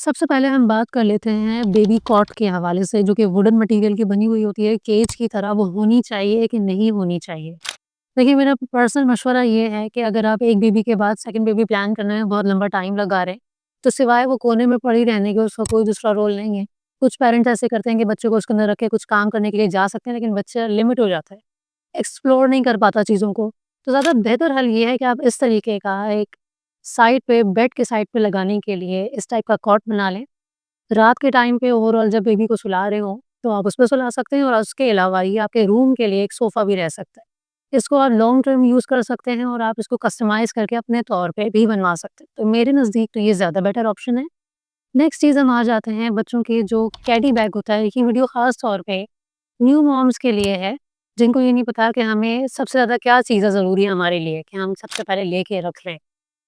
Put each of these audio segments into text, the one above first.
सबसे पहले हम बात कर लेते हैं बेबी कॉट के हवाले से, जो कि वुडन मटेरियल की बनी हुई होती है, केज की तरह वो होनी चाहिए कि नहीं होनी चाहिए। देखिए, मेरा पर्सनल मशवरा ये है कि अगर आप एक बेबी के बाद सेकंड बेबी प्लान करने में बहुत लंबा टाइम लगा रहे हैं, तो सिवाय वो कोने में पड़ी रहने के उसका कोई दूसरा रोल नहीं है। कुछ पेरेंट्स ऐसे करते हैं कि बच्चे को उसके अंदर रख के कुछ काम करने के लिए जा सकते हैं, लेकिन बच्चा लिमिट हो जाता है, एक्सप्लोर नहीं कर पाता चीज़ों को। तो ज़्यादा बेहतर हल ये है कि आप इस तरीके का एक साइड पे, बेड के साइड पे लगाने के लिए इस टाइप का कॉट बना लें। रात के टाइम पे ओवरऑल जब बेबी को सुला रहे हो, तो आप उसपे सुला सकते हैं और उसके अलावा ये आपके रूम के लिए एक सोफ़ा भी रह सकता है। इसको आप लॉन्ग टर्म यूज़ कर सकते हैं और आप इसको कस्टमाइज़ करके अपने तौर पे भी बनवा सकते हैं। तो मेरे नज़दीक तो ये ज़्यादा बेटर ऑप्शन है। नेक्स्ट चीज़ हम आ जाते हैं बच्चों के जो कैडी बैग होता है, ये वीडियो ख़ास तौर पे न्यू मॉम्स के लिए है, जिनको ये नहीं पता कि हमें सबसे ज़्यादा क्या चीज़ें ज़रूरी है हमारे लिए कि हम सबसे पहले लेके रख लें।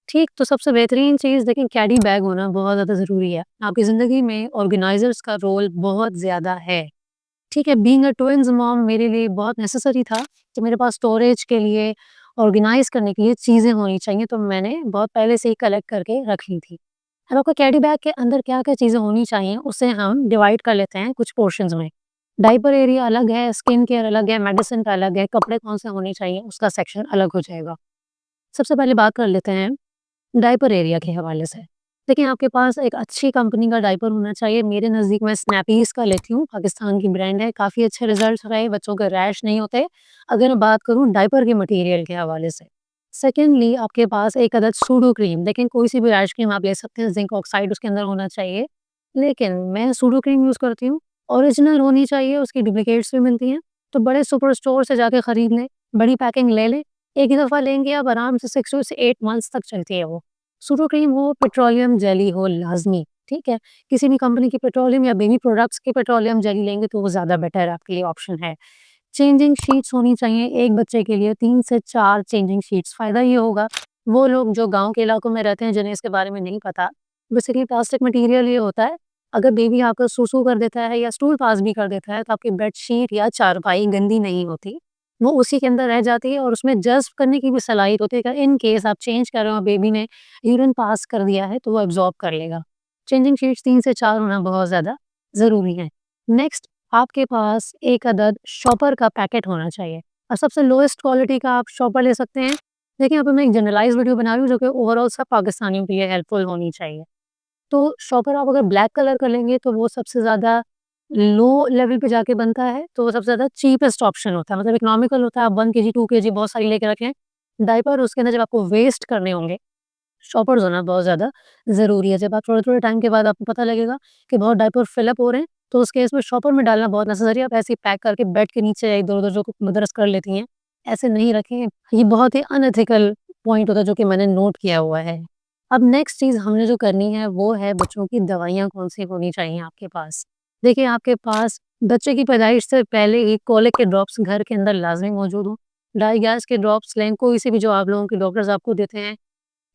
ठीक, तो सबसे बेहतरीन चीज़ देखिए कैरी बैग होना बहुत ज़्यादा ज़रूरी है। आपकी ज़िंदगी में ऑर्गेनाइज़र्स का रोल बहुत ज़्यादा है। ठीक है, बीइंग अ ट्विन्स मॉम मेरे लिए बहुत नेसेसरी था कि मेरे पास स्टोरेज के लिए, ऑर्गेनाइज़ करने के लिए चीज़ें होनी चाहिए, तो मैंने बहुत पहले से ही कलेक्ट करके रख ली थी। अब आपका कैरी बैग के अंदर क्या-क्या चीज़ें होनी चाहिए, उसे हम डिवाइड कर लेते हैं कुछ पोर्शंस में। डायपर एरिया अलग है, स्किन केयर अलग है, मेडिसिन का अलग है, कपड़े कौन से होने चाहिए, उसका सेक्शन अलग हो जाएगा। सबसे पहले बात कर लेते हैं डायपर एरिया के हवाले से। देखिए, आपके पास एक अच्छी कंपनी का डायपर होना चाहिए। मेरे नज़दीक मैं स्नैपीज़ का लेती हूँ, पाकिस्तान की ब्रांड है, काफ़ी अच्छे रिज़ल्ट्स रहे, बच्चों के रैश नहीं होते। अगर मैं बात करूँ डायपर के मटीरियल के हवाले से। सेकंडली आपके पास एक अदद सूडो क्रीम, लेकिन कोई-सी भी रैश क्रीम आप ले सकते हैं, ज़िंक ऑक्साइड उसके अंदर होना चाहिए। लेकिन मैं सूडो क्रीम यूज़ करती हूँ, ओरिजिनल होनी चाहिए, उसकी डुप्लिकेट्स भी मिलती हैं, तो बड़े सुपर स्टोर से जाके खरीद लें, बड़ी पैकिंग ले लें। एक ही दफ़ा लेंगे आप आराम से 6 टू 8 मंथ्स तक चलती है वो। सूडो क्रीम हो, पेट्रोलियम जेली हो लाज़मी, ठीक है? किसी भी कंपनी की पेट्रोलियम या बेबी प्रोडक्ट्स की पेट्रोलियम जेली लेंगे तो वो ज़्यादा बेटर आपके लिए ऑप्शन है। चेंजिंग शीट्स होनी चाहिए, एक बच्चे के लिए 3 से 4 चेंजिंग शीट्स। फ़ायदा ये होगा, वो लोग जो गाँव के इलाकों में रहते हैं जिन्हें इसके बारे में नहीं पता, बेसिकली प्लास्टिक मटीरियल ये होता है, अगर बेबी आपका सूसू कर देता है या स्टूल पास भी कर देता है, तो आपकी बेडशीट या चारपाई गंदी नहीं होती। वो उसी के अंदर रह जाती है और उसमें जज़्ब करने की भी सलाहियत होती है कि इन केस आप चेंज कर रहे हो, बेबी ने यूरिन पास कर दिया है, तो वो एब्ज़ॉर्ब कर लेगा। चेंजिंग शीट्स 3 से 4 होना बहुत ज़्यादा ज़रूरी है। नेक्स्ट, आपके पास एक अदद शॉपर का पैकेट होना चाहिए और सबसे लोएस्ट क्वालिटी का आप शॉपर ले सकते हैं। देखिए, यहाँ पे मैं एक जनरलाइज़ वीडियो बना रही हूँ, जो कि ओवरऑल सब पाकिस्तानियों के लिए हेल्पफुल होनी चाहिए। तो शॉपर आप अगर ब्लैक कलर का लेंगे, तो वो सबसे ज़्यादा लो लेवल पे जाके बनता है, तो वो सबसे ज़्यादा चीपेस्ट ऑप्शन होता है, मतलब इकोनॉमिकल होता है। आप 1 केजी, 2 केजी बहुत सारी लेके रखें। डायपर उसके अंदर जब आपको वेस्ट करने होंगे, शॉपर्स होना बहुत ज़्यादा ज़रूरी है। जब आप थोड़े-थोड़े टाइम के बाद आपको पता लगेगा कि बहुत डायपर फिल अप हो रहे हैं, तो उस केस में शॉपर में डालना बहुत नेसेसरी है। आप ऐसे ही पैक करके बेड के नीचे या इधर-उधर जो मदरस कर लेती हैं, ऐसे नहीं रखें। ये बहुत ही अनएथिकल पॉइंट होता है, जो कि मैंने नोट किया हुआ है। अब नेक्स्ट चीज़ हमने जो करनी है, वो है बच्चों की दवाइयाँ कौन-सी होनी चाहिए आपके पास। देखिए, आपके पास बच्चे की पैदाइश से पहले ही कोलिक के ड्रॉप्स घर के अंदर लाज़मी मौजूद हों। डाई गैस के ड्रॉप्स लें, कोई से भी जो आप लोगों के डॉक्टर्स आपको देते हैं।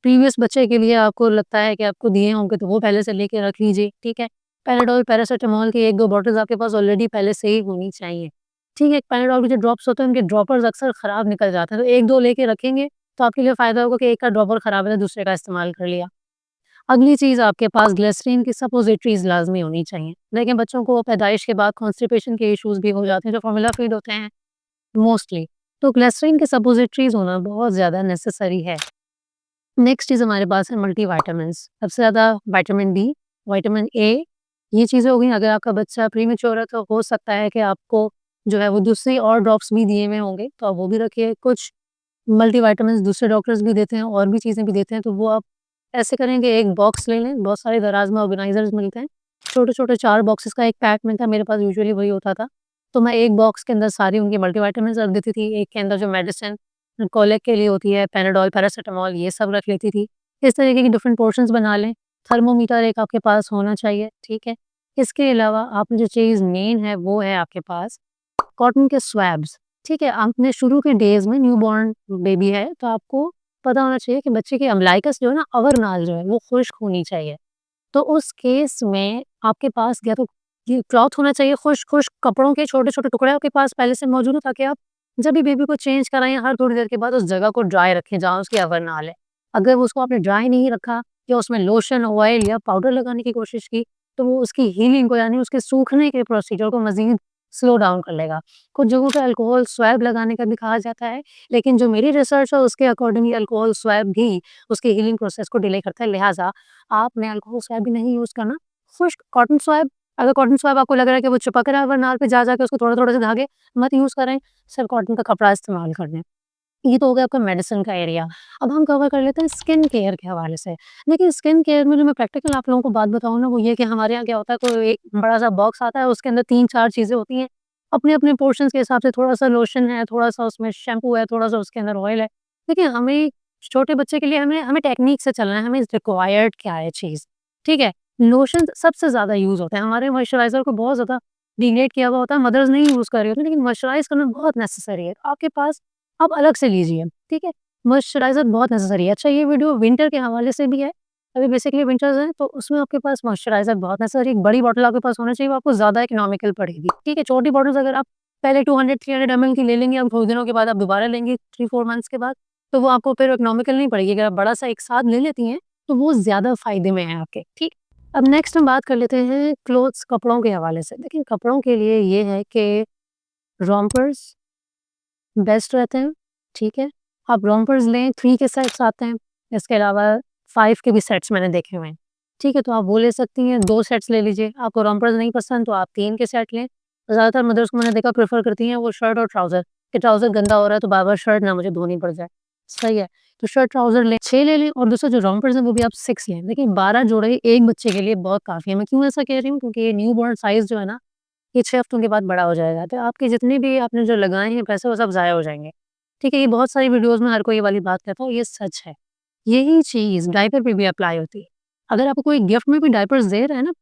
प्रीवियस बच्चे के लिए आपको लगता है कि आपको दिए होंगे, तो वो पहले से लेके रख लीजिए, ठीक है? पैराडॉल, पैरासिटामॉल की 1-2 बॉटल्स आपके पास ऑलरेडी पहले से ही होनी चाहिए, ठीक है? पैराडॉल के जो ड्रॉप्स होते हैं, उनके ड्रॉपर्स अक्सर खराब निकल जाते हैं, तो 1-2 लेके रखेंगे, तो आपके लिए फ़ायदा होगा कि एक का ड्रॉपर खराब है, तो दूसरे का इस्तेमाल कर लिया। अगली चीज़, आपके पास ग्लिसरीन की सपोज़िटरीज़ लाज़मी होनी चाहिए। देखिए, बच्चों को पैदाइश के बाद कॉन्स्टिपेशन के इश्यूज़ भी हो जाते हैं, जो फ़ॉर्मूला फ़ीड होते हैं मोस्टली, तो ग्लिसरीन की सपोज़िटरीज़ होना बहुत ज़्यादा नेसेसरी है। नेक्स्ट चीज़ हमारे पास है मल्टीविटामिन्स। सबसे ज़्यादा विटामिन डी, विटामिन ए, ये चीज़ें हो गई। अगर आपका बच्चा प्रीमैच्योर है, तो हो सकता है कि आपको जो है वो दूसरी और ड्रॉप्स भी दिए हुए होंगे, तो आप वो भी रखिए। कुछ मल्टीविटामिन्स दूसरे डॉक्टर्स भी देते हैं और भी चीज़ें भी देते हैं, तो वो आप ऐसे करेंगे, एक बॉक्स ले लें, बहुत सारे दराज़ में ऑर्गेनाइज़र्स मिलते हैं। छोटे-छोटे 4 बॉक्सेस का एक पैक मिलता है, मेरे पास यूजुअली वही होता था। तो मैं एक बॉक्स के अंदर सारी उनकी मल्टीविटामिन्स रख देती थी, एक के अंदर जो मेडिसिन कॉलिक के लिए होती है, पैराडॉल, पैरासिटामॉल, ये सब रख लेती थी। इस तरीके की डिफरेंट पोर्शंस बना लें। थर्मामीटर एक आपके पास होना चाहिए, ठीक है? इसके अलावा आपने जो चीज़ मेन है, वो है आपके पास कॉटन के स्वैब्स, ठीक है? आपने शुरू के डेज़ में न्यूबॉर्न बेबी है, तो आपको पता होना चाहिए कि बच्चे की अम्लाइकस जो है ना, अवर नाल जो है, वो खुश्क होनी चाहिए। तो उस केस में आपके पास या तो ये क्लॉथ होना चाहिए, खुश्क-खुश्क कपड़ों के छोटे-छोटे टुकड़े आपके पास पहले से मौजूद हो, ताकि आप जब भी बेबी को चेंज कराएँ, हर थोड़ी देर के बाद उस जगह को ड्राई रखें जहाँ उसकी अवर नाल है। अगर उसको आपने ड्राई नहीं रखा, या उसमें लोशन, ऑयल या पाउडर लगाने की कोशिश की, तो वो उसकी हीलिंग को यानी उसके सूखने के प्रोसीजर को मज़ीद स्लो डाउन कर लेगा। कुछ जगहों पे अल्कोहल स्वैब लगाने का भी कहा जाता है, लेकिन जो मेरी रिसर्च है उसके अकॉर्डिंग ये अल्कोहल स्वैब भी उसकी हीलिंग प्रोसेस को डिले करता है। लिहाज़ा आपने अल्कोहल स्वैब भी नहीं यूज़ करना, खुश्क कॉटन स्वैब, अगर कॉटन स्वैब आपको लग रहा है कि वो चिपक रहा है वरनाल पे जा के उसको थोड़े-थोड़े से धागे मत यूज़ करें, सिर्फ़ कॉटन का कपड़ा इस्तेमाल कर लें। ये तो हो गया आपका मेडिसिन का एरिया। अब हम कवर कर लेते हैं स्किन केयर के हवाले से। देखिए स्किन केयर में जो मैं प्रैक्टिकल आप लोगों को बात बताऊँ ना वो ये है कि हमारे यहाँ क्या होता है कोई एक बड़ा-सा बॉक्स आता है उसके अंदर 3-4 चीज़ें होती हैं। अपने-अपने पोर्शंस के हिसाब से थोड़ा-सा लोशन है, थोड़ा-सा उसमें शैम्पू है, थोड़ा-सा उसके अंदर ऑयल है। देखिए हमें छोटे बच्चे के लिए हमें हमें टेक्नीक से चलना है, हमें रिक्वायर्ड क्या है चीज़, ठीक है? लोशन सबसे ज़्यादा यूज़ होता है। हमारे मॉइस्चराइज़र को बहुत ज़्यादा डिग्रेड किया हुआ होता है, मदर्स नहीं यूज़ कर रही होती लेकिन मॉइस्चराइज़ करना बहुत नेसेसरी है। आपके पास आप अलग से लीजिए, ठीक है? मॉइस्चराइज़र बहुत नेसेसरी है। अच्छा ये वीडियो विंटर के हवाले से भी है। अभी बेसिकली विंटर्स हैं तो उसमें आपके पास मॉइस्चराइज़र बहुत नेसेसरी एक बड़ी बॉटल आपके पास होना चाहिए, वो आपको ज़्यादा इकोनॉमिकल पड़ेगी, ठीक है? छोटी बॉटल्स अगर आप पहले 200-300 एमएल की ले लेंगे, अब थोड़े दिनों के बाद आप दोबारा लेंगे 3-4 मंथ्स के बाद, तो वो आपको फिर इकोनॉमिकल नहीं पड़ेगी। अगर आप बड़ा-सा एक साथ ले लेती हैं, तो वो ज़्यादा फ़ायदे में है आपके, ठीक? अब नेक्स्ट हम बात कर लेते हैं क्लोथ्स कपड़ों के हवाले से। देखिए कपड़ों के लिए ये है कि रोम्पर्स बेस्ट रहते हैं, ठीक है? आप रोम्पर्स लें, 3 के सेट्स आते हैं, इसके अलावा 5 के भी सेट्स मैंने देखे हुए हैं, ठीक है? तो आप वो ले सकती हैं, 2 सेट्स ले लीजिए, आपको रोम्पर्स नहीं पसंद तो आप 3 के सेट लें। ज़्यादातर मदर्स को मैंने देखा प्रेफ़र करती हैं वो शर्ट और ट्राउज़र, कि ट्राउज़र गंदा हो रहा है तो बार-बार शर्ट ना मुझे धोनी पड़ जाए, सही है? तो शर्ट ट्राउज़र लें, 6 ले लें और दूसरा जो रोम्पर्स हैं वो भी आप 6 लें। देखिए 12 जोड़े एक बच्चे के लिए बहुत काफ़ी है, मैं क्यों ऐसा कह रही हूँ? क्योंकि ये न्यूबॉर्न साइज़ जो है ना, ये 6 हफ्तों के बाद बड़ा हो जाएगा, तो आपके जितने भी आपने जो लगाए हैं पैसे वो सब ज़ाया हो जाएँगे। ठीक है, ये बहुत सारी वीडियोज़ में हर कोई ये वाली बात कहता है और ये सच है। यही चीज़ डायपर पे भी अप्लाई होती है। अगर आपको कोई गिफ्ट में भी डायपर्स दे रहा है ना,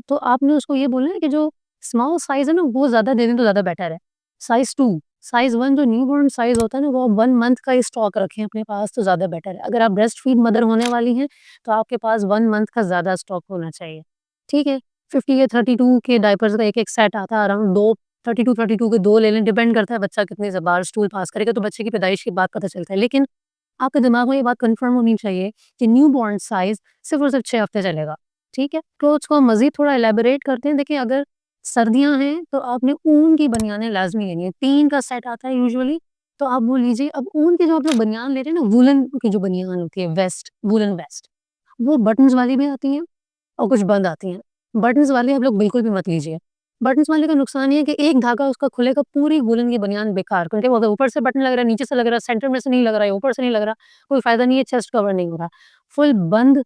तो आपने उसको ये बोलना है कि जो स्मॉल साइज़ है ना, वो ज़्यादा दे दें तो ज़्यादा बेटर है। साइज़ 2, साइज़ 1 जो न्यूबॉर्न साइज़ होता है ना, वो आप 1 मंथ का ही स्टॉक रखें अपने पास तो ज़्यादा बेटर है। अगर आप ब्रेस्ट फीड मदर होने वाली हैं, तो आपके पास 1 मंथ का ज़्यादा स्टॉक होना चाहिए। ठीक है? 50 या 32 के डायपर्स का एक-एक सेट आता है अराउंड 2 32 के 2 ले लें, डिपेंड करता है बच्चा कितनी ज़ बार स्टूल पास करेगा, तो बच्चे की पैदाइश के बाद पता चलता है। लेकिन आपके दिमाग में ये बात कन्फर्म होनी चाहिए कि न्यूबॉर्न साइज़ सिर्फ़ और सिर्फ़ 6 हफ्ते चलेगा, ठीक है? क्लोथ्स को हम मज़ीद थोड़ा इलैबोरेट करते हैं। देखिए अगर सर्दियाँ हैं तो आपने ऊन की बनियानें लाज़मी लेनी है, 3 का सेट आता है यूजुअली, तो आप वो लीजिए। अब ऊन की जो आप लोग बनियान ले रहे हैं ना, वूलन की जो बनियान होती है वेस्ट, वूलन वेस्ट, वो बटन्स वाली भी आती हैं और कुछ बंद आती हैं। बटन्स वाली आप लोग बिल्कुल भी मत लीजिए। बटन्स वाले का नुकसान ये है कि एक धागा उसका खुलेगा, पूरी वूलन की बनियान बेकार, क्योंकि वो अगर ऊपर से बटन लग रहा है, नीचे से लग रहा है, सेंटर में से नहीं लग रहा है, ऊपर से नहीं लग रहा, कोई फ़ायदा नहीं है, चेस्ट कवर नहीं हो रहा। फुल बंद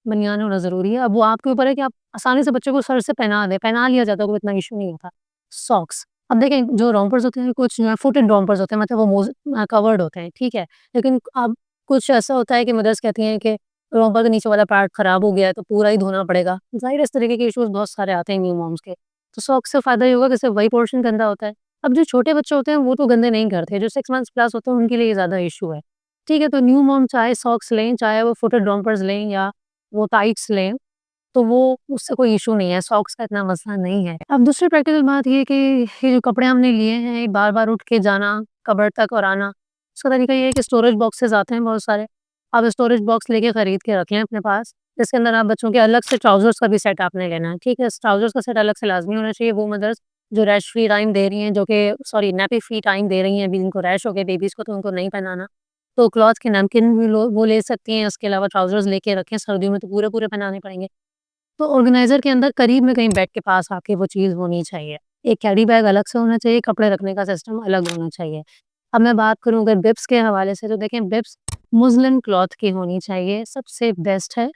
बनियान होना ज़रूरी है। अब वो आपके ऊपर है कि आप आसानी से बच्चे को सर से पहना दें, पहना लिया जाता है, कोई इतना इश्यू नहीं होता। सॉक्स, अब देखें जो रोम्पर्स होते हैं, कुछ जो है फुटेड रोम्पर्स होते हैं, मतलब वो कवर्ड होते हैं, ठीक है? लेकिन अब कुछ ऐसा होता है कि मदर्स कहती हैं कि रोम्पर का नीचे वाला पार्ट खराब हो गया है, तो पूरा ही धोना पड़ेगा। ज़ाहिर है इस तरीके के इश्यूज़ बहुत सारे आते हैं न्यू मॉम्स के। तो सॉक्स से फ़ायदा ये होगा कि सिर्फ़ वही पोर्शन गंदा होता है। अब जो छोटे बच्चे होते हैं वो तो गंदे नहीं करते, जो 6 मंथ्स प्लस होते हैं उनके लिए ये ज़्यादा इश्यू है। ठीक है? तो न्यू मॉम चाहे सॉक्स लें, चाहे वो फुटेड रोम्पर्स लें या वो टाइट्स लें, तो वो उससे कोई इश्यू नहीं है, सॉक्स का इतना मसला नहीं है। अब दूसरी प्रैक्टिकल बात ये है कि ये जो कपड़े हमने लिए हैं, बार-बार उठ के जाना कबर्ड तक और आना, उसका तरीका ये है कि स्टोरेज बॉक्सेस आते हैं बहुत सारे, आप स्टोरेज बॉक्स लेके खरीद के रख लें अपने पास, जिसके अंदर आप बच्चों के अलग से ट्राउज़र्स का भी सेट आपने लेना है, ठीक है? ट्राउज़र्स का सेट अलग से लाज़मी होना चाहिए। वो मदर्स जो रैश फ्री टाइम दे रही हैं, जो कि सॉरी नैपी फ्री टाइम दे रही हैं, अभी जिनको रैश हो गए बेबीज़ को, तो उनको नहीं पहनाना, तो क्लॉथ के नैपकिन भी लो वो ले सकती हैं। उसके अलावा ट्राउज़र्स लेके रखें, सर्दियों में तो पूरे-पूरे पहनाने पड़ेंगे। तो ऑर्गेनाइज़र के अंदर करीब में कहीं बेड के पास आके वो चीज़ होनी चाहिए। एक कैरी बैग अलग से होना चाहिए, कपड़े रखने का सिस्टम अलग होना चाहिए। अब मैं बात करूँ अगर बिब्स के हवाले से, तो देखें बिब्स मुस्लिन क्लॉथ की होनी चाहिए, सबसे बेस्ट है।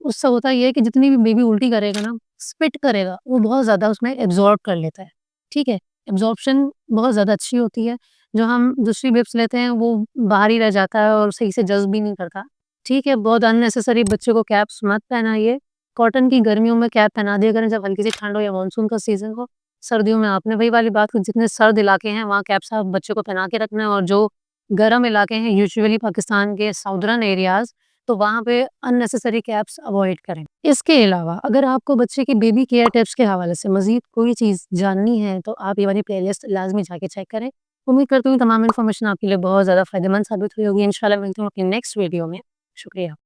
उससे होता ये है कि जितनी भी बेबी उल्टी करेगा ना, स्पिट करेगा, वो बहुत ज़्यादा उसमें एब्ज़ॉर्ब कर लेता है, ठीक है? एब्ज़ॉर्प्शन बहुत ज़्यादा अच्छी होती है। जो हम दूसरी बिब्स लेते हैं वो बाहर ही रह जाता है और सही से जज़्ब भी नहीं करता, ठीक है? बहुत अननेसेसरी बच्चे को कैप्स मत पहनाइए। कॉटन की गर्मियों में कैप पहना दिया करें जब हल्की सी ठंड हो या मानसून का सीज़न हो। सर्दियों में आपने वही वाली बात की, जितने सर्द इलाके हैं वहाँ कैप्स आप बच्चे को पहना के रखना है, और जो गर्म इलाके हैं यूजुअली पाकिस्तान के साउदर्न एरियाज़, तो वहाँ पे अननेसेसरी कैप्स अवॉइड करें। इसके अलावा अगर आपको बच्चे की बेबी केयर टिप्स के हवाले से मज़ीद कोई चीज़ जाननी है, तो आप ये वाली प्लेलिस्ट लाज़मी जाके चेक करें। उम्मीद करती हूँ तमाम इन्फॉर्मेशन आपके लिए बहुत ज़्यादा फ़ायदेमंद साबित हुई होगी। इंशाल्लाह मिलती हूँ अपनी नेक्स्ट वीडियो में। शुक्रिया।